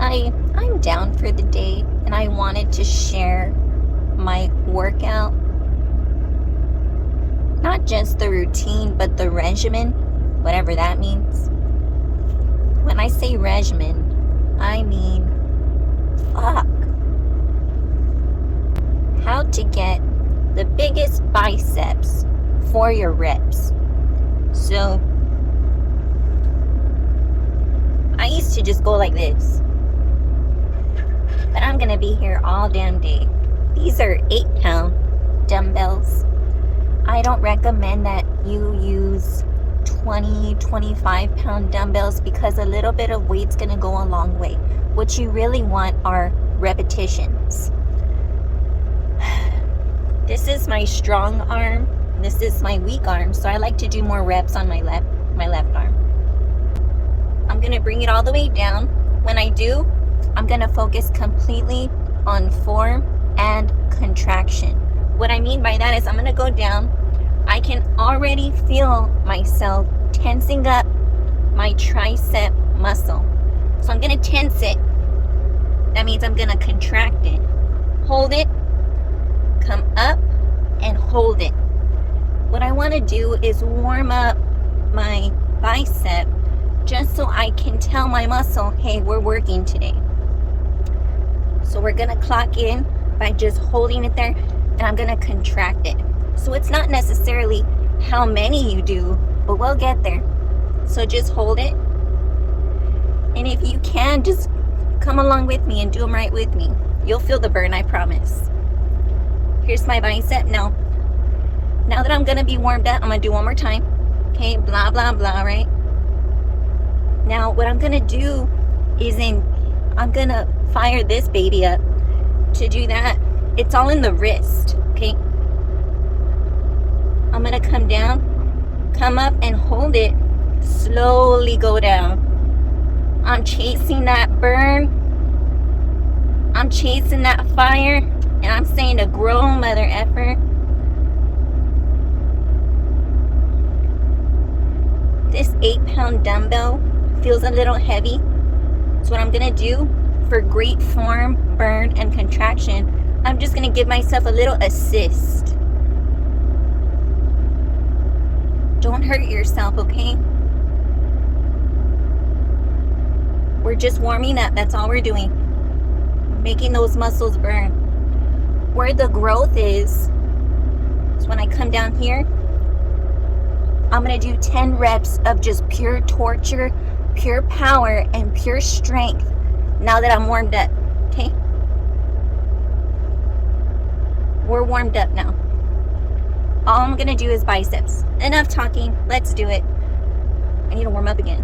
I'm down for the day, and I wanted to share my workout. Not just the routine, but the regimen, whatever that means. When I say regimen, I mean how to get the biggest biceps for your reps. So I used to just go like this, but I'm gonna be here all damn day. These are 8-pound dumbbells. I don't recommend that you use 25-pound dumbbells because a little bit of weight's gonna go a long way. What you really want are repetitions. This is my strong arm. This is my weak arm, so I like to do more reps on my left arm. I'm gonna bring it all the way down. When I do, I'm gonna focus completely on form and contraction. What I mean by that is I'm gonna go down. I can already feel myself tensing up my tricep muscle. So I'm gonna tense it. That means I'm gonna contract it. Hold it, come up, and hold it. What I wanna do is warm up my bicep just so I can tell my muscle, hey, we're working today. So we're gonna clock in by just holding it there, and I'm gonna contract it. So it's not necessarily how many you do, but we'll get there. So just hold it. And if you can, just come along with me and do them right with me. You'll feel the burn, I promise. Here's my bicep. Now that I'm gonna be warmed up, I'm gonna do one more time. Okay, blah, blah, blah, right? Now what I'm gonna do is I'm gonna fire this baby up. To do that, it's all in the wrist, okay? I'm gonna come down, come up and hold it, slowly go down. I'm chasing that burn. I'm chasing that fire, and I'm saying to grow, mother effer. This 8-pound dumbbell feels a little heavy. So what I'm gonna do for great form, burn, and contraction, I'm just gonna give myself a little assist. Don't hurt yourself, okay? We're just warming up, that's all we're doing. Making those muscles burn. Where the growth is when I come down here, I'm gonna do 10 reps of just pure torture, pure power, and pure strength now that I'm warmed up, okay? We're warmed up now. All I'm gonna do is biceps. Enough talking, let's do it. I need to warm up again.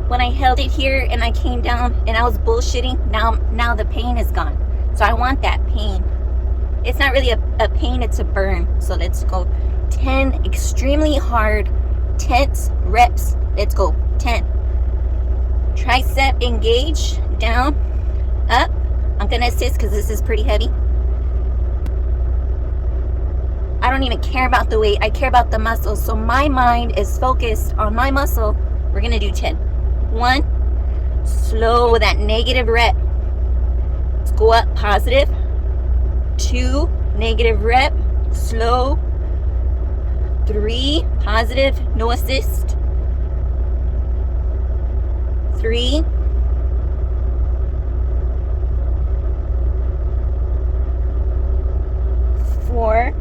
When I held it here and I came down and I was bullshitting, now the pain is gone. So I want that pain. It's not really a pain, it's a burn. So let's go. 10 extremely hard, tense reps. Let's go. 10. Tricep engage, down, up. I'm gonna assist because this is pretty heavy. I don't even care about the weight, I care about the muscle. So my mind is focused on my muscle. We're gonna do 10. 1, slow that negative rep. Let's go up, positive. 2, negative rep, slow. 3, positive, no assist. 3, 4,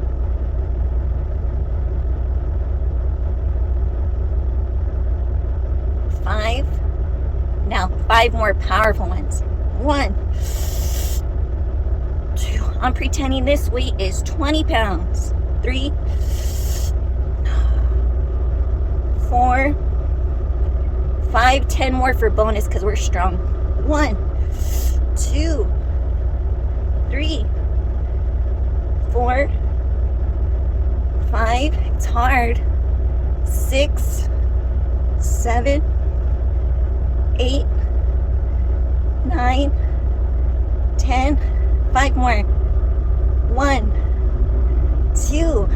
5. Now 5 more powerful ones. 1, 2. I'm pretending this weight is 20 pounds. 3, 4, 5, 10 more for bonus because we're strong. 1, 2, 3, 4, 5. It's hard. 6, 7, 8, 9, 10. 5 more. 1, 2,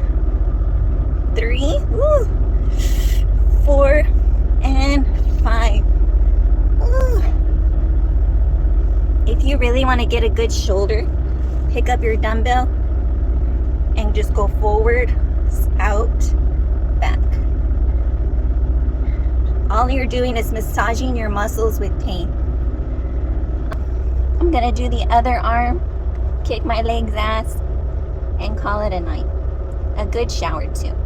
3, 4, and 5. want to get a good shoulder, pick up your dumbbell and just go forward, out, back. All you're doing is massaging your muscles with pain. I'm gonna do the other arm, kick my leg's ass, and call it a night. A good shower too.